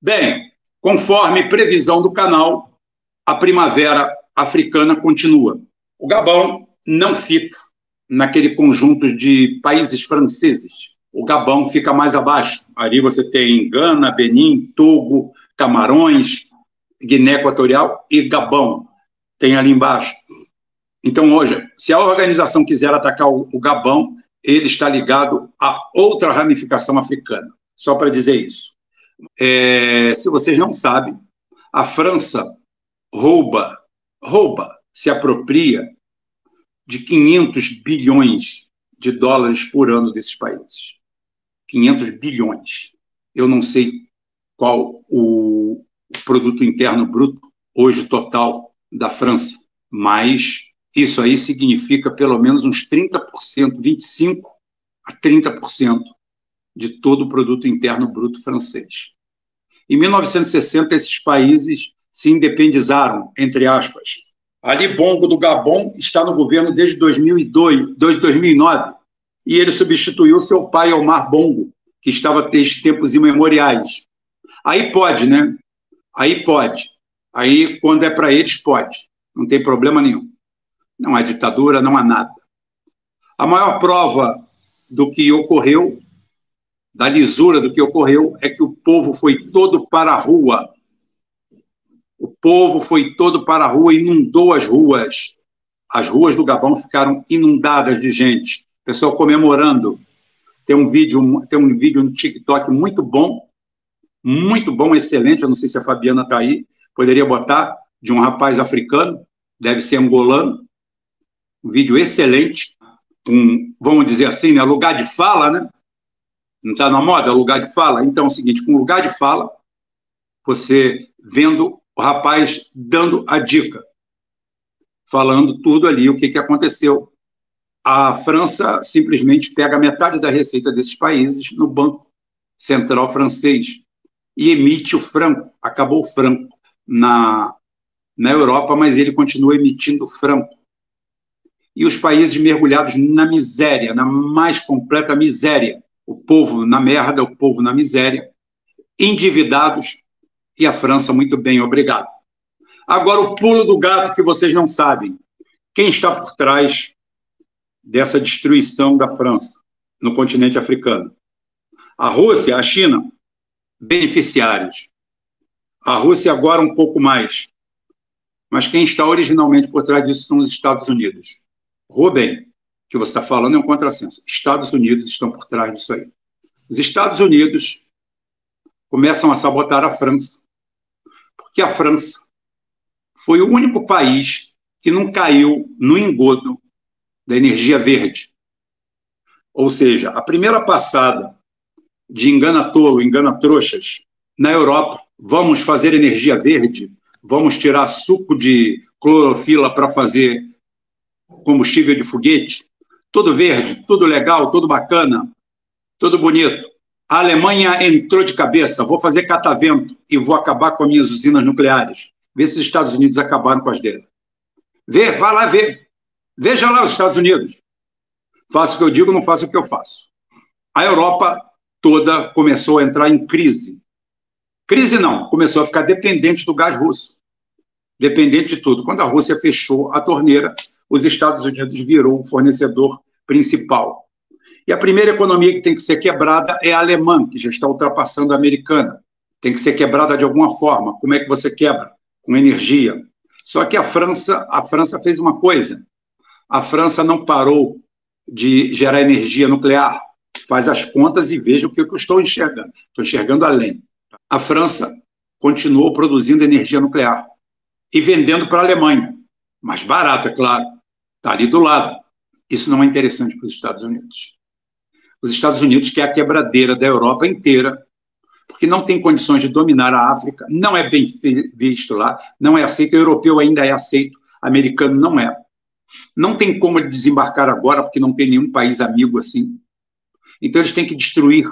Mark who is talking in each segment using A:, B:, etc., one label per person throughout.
A: Bem, conforme previsão do canal, a primavera africana continua. O Gabão não fica naquele conjunto de países franceses. O Gabão fica mais abaixo. Ali você tem Gana, Benin, Togo, Camarões, Guiné Equatorial e Gabão. Tem ali embaixo. Então, hoje, se a organização quiser atacar o Gabão, ele está ligado a outra ramificação africana. Só para dizer isso. Se vocês não sabem, a França se apropria de 500 bilhões de dólares por ano desses países. 500 bilhões. Eu não sei qual o produto interno bruto hoje total da França, mas isso aí significa pelo menos uns 30%, 25% a 30% de todo o produto interno bruto francês. Em 1960, esses países se independizaram, entre aspas. Ali Bongo do Gabão está no governo desde 2009, e ele substituiu seu pai, Omar Bongo, que estava desde tempos imemoriais. Aí pode, né? Aí pode. Aí, quando é para eles, pode. Não tem problema nenhum. Não há ditadura, não há nada. A maior prova do que ocorreu, da lisura do que ocorreu, é que o povo foi todo para a rua. O povo foi todo para a rua, inundou as ruas. As ruas do Gabão ficaram inundadas de gente. Pessoal comemorando. Tem um vídeo no TikTok muito bom, excelente. Eu não sei se a Fabiana está aí. Poderia botar, de um rapaz africano, deve ser angolano. Um vídeo excelente. Vamos dizer assim, né? Lugar de fala, né? Não está na moda? Lugar de fala? Então é o seguinte, com lugar de fala, você vendo o rapaz dando a dica, falando tudo ali, o que aconteceu. A França simplesmente pega metade da receita desses países no Banco Central francês e emite o franco. Acabou o franco na Europa, mas ele continua emitindo franco. E os países mergulhados na miséria, na mais completa miséria. O povo na merda, o povo na miséria, endividados, e a França muito bem, obrigado. Agora, o pulo do gato que vocês não sabem. Quem está por trás dessa destruição da França no continente africano? A Rússia, a China, beneficiários. A Rússia agora um pouco mais. Mas quem está originalmente por trás disso são os Estados Unidos. Rubem, o que você está falando é um contrassenso. Estados Unidos estão por trás disso aí. Os Estados Unidos começam a sabotar a França, porque a França foi o único país que não caiu no engodo da energia verde. Ou seja, a primeira passada de engana-tolo, engana-trouxas, na Europa, vamos fazer energia verde, vamos tirar suco de clorofila para fazer combustível de foguete, tudo verde, tudo legal, tudo bacana, tudo bonito. A Alemanha entrou de cabeça, vou fazer catavento e vou acabar com as minhas usinas nucleares. Vê se os Estados Unidos acabaram com as deles. Vê, vai lá ver. Veja lá os Estados Unidos. Faço o que eu digo, não faço o que eu faço. A Europa toda começou a entrar em crise. Crise não, começou a ficar dependente do gás russo. Dependente de tudo. Quando a Rússia fechou a torneira, os Estados Unidos virou o fornecedor principal. E a primeira economia que tem que ser quebrada é a alemã, que já está ultrapassando a americana. Tem que ser quebrada de alguma forma. Como é que você quebra? Com energia. Só que a França fez uma coisa. A França não parou de gerar energia nuclear. Faz as contas e veja o que eu estou enxergando. Estou enxergando além. A França continuou produzindo energia nuclear e vendendo para a Alemanha. Mais barato, é claro. Está ali do lado. Isso não é interessante para os Estados Unidos. Os Estados Unidos quer a quebradeira da Europa inteira, porque não tem condições de dominar a África, não é bem visto lá, não é aceito, o europeu ainda é aceito, americano não é. Não tem como ele desembarcar agora, porque não tem nenhum país amigo assim. Então eles têm que destruir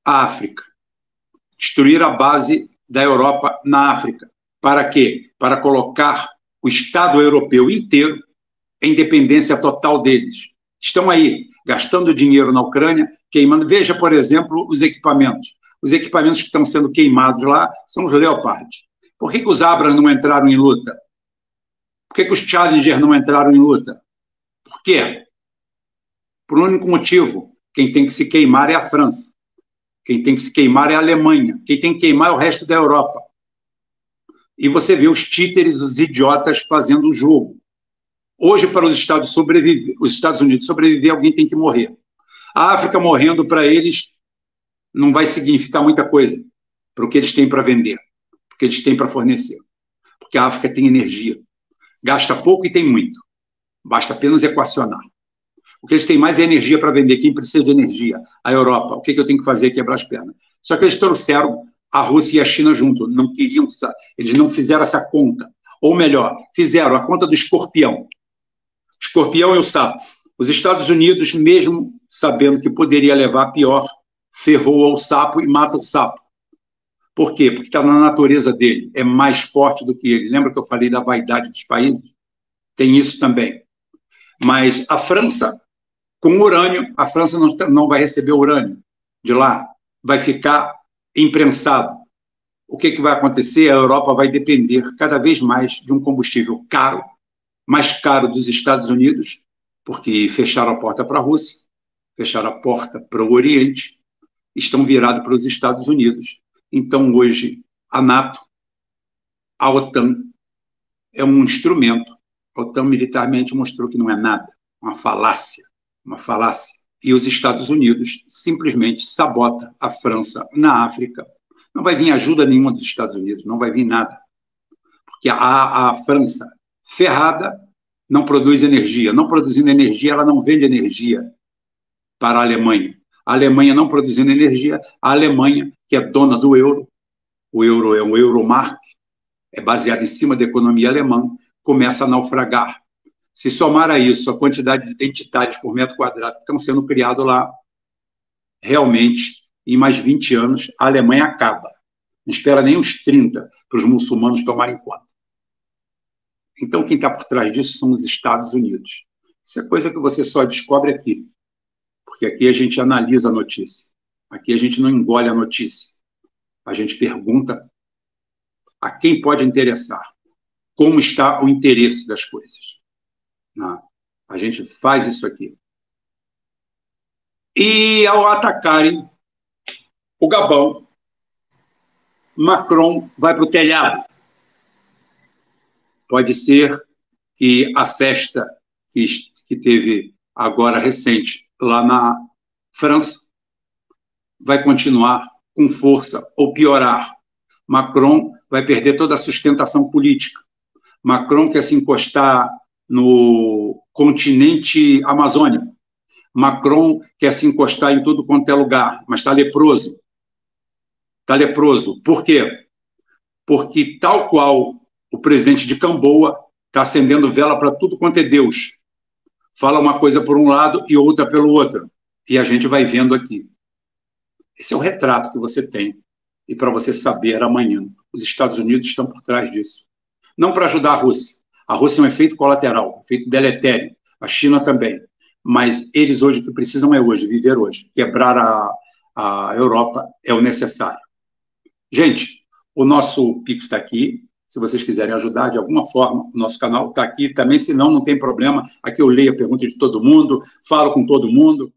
A: a África, destruir a base da Europa na África. Para quê? Para colocar o Estado europeu inteiro em dependência total deles. Estão aí, gastando dinheiro na Ucrânia, queimando. Veja, por exemplo, os equipamentos. Os equipamentos que estão sendo queimados lá são os Leopards. Por que os Abrams não entraram em luta? Por que os Challenger não entraram em luta? Por quê? Por um único motivo. Quem tem que se queimar é a França. Quem tem que se queimar é a Alemanha. Quem tem que queimar é o resto da Europa. E você vê os títeres, os idiotas fazendo o jogo. Hoje, para os Estados Unidos sobreviver, alguém tem que morrer. A África morrendo, para eles, não vai significar muita coisa para o que eles têm para vender, para o que eles têm para fornecer. Porque a África tem energia. Gasta pouco e tem muito. Basta apenas equacionar. O que eles têm mais é energia para vender. Quem precisa de energia? A Europa. O que eu tenho que fazer? Quebrar as pernas. Só que eles trouxeram a Rússia e a China junto. Não queriam, eles não fizeram essa conta. Ou melhor, fizeram a conta do escorpião. Escorpião é o sapo. Os Estados Unidos, mesmo sabendo que poderia levar a pior, ferrou o sapo e mata o sapo. Por quê? Porque está na natureza dele. É mais forte do que ele. Lembra que eu falei da vaidade dos países? Tem isso também. Mas a França, com urânio, a França não vai receber urânio de lá. Vai ficar imprensado. O que vai acontecer? A Europa vai depender cada vez mais de um combustível caro, mais caro dos Estados Unidos, porque fecharam a porta para a Rússia, fecharam a porta para o Oriente, estão virados para os Estados Unidos. Então, hoje, a NATO, a OTAN, é um instrumento. A OTAN militarmente mostrou que não é nada, uma falácia. E os Estados Unidos simplesmente sabota a França na África. Não vai vir ajuda nenhuma dos Estados Unidos, não vai vir nada. Porque a França, ferrada, não produz energia. Não produzindo energia, ela não vende energia para a Alemanha. A Alemanha não produzindo energia, a Alemanha, que é dona do euro, o euro é um Euromark, é baseado em cima da economia alemã, começa a naufragar. Se somar a isso a quantidade de identitários por metro quadrado que estão sendo criados lá, realmente, em mais 20 anos, a Alemanha acaba. Não espera nem uns 30 para os muçulmanos tomarem conta. Então, quem está por trás disso são os Estados Unidos. Isso é coisa que você só descobre aqui, porque aqui a gente analisa a notícia. Aqui a gente não engole a notícia. A gente pergunta a quem pode interessar, como está o interesse das coisas. Não. A gente faz isso aqui. E ao atacarem o Gabão, Macron vai para o telhado. Pode ser que a festa que teve agora recente lá na França vai continuar com força ou piorar. Macron vai perder toda a sustentação política. Macron quer se encostar no continente amazônico. Macron quer se encostar em tudo quanto é lugar, mas está leproso. Está leproso. Por quê? Porque, tal qual o presidente de Camboa, está acendendo vela para tudo quanto é Deus. Fala uma coisa por um lado e outra pelo outro. E a gente vai vendo aqui. Esse é o retrato que você tem. E para você saber amanhã, os Estados Unidos estão por trás disso. Não para ajudar a Rússia. A Rússia é um efeito colateral, um efeito deletério. A China também. Mas eles hoje, o que precisam é hoje, viver hoje. Quebrar a Europa é o necessário. Gente, o nosso Pix está aqui. Se vocês quiserem ajudar de alguma forma, o nosso canal está aqui também. Se não, não tem problema. Aqui eu leio a pergunta de todo mundo, falo com todo mundo.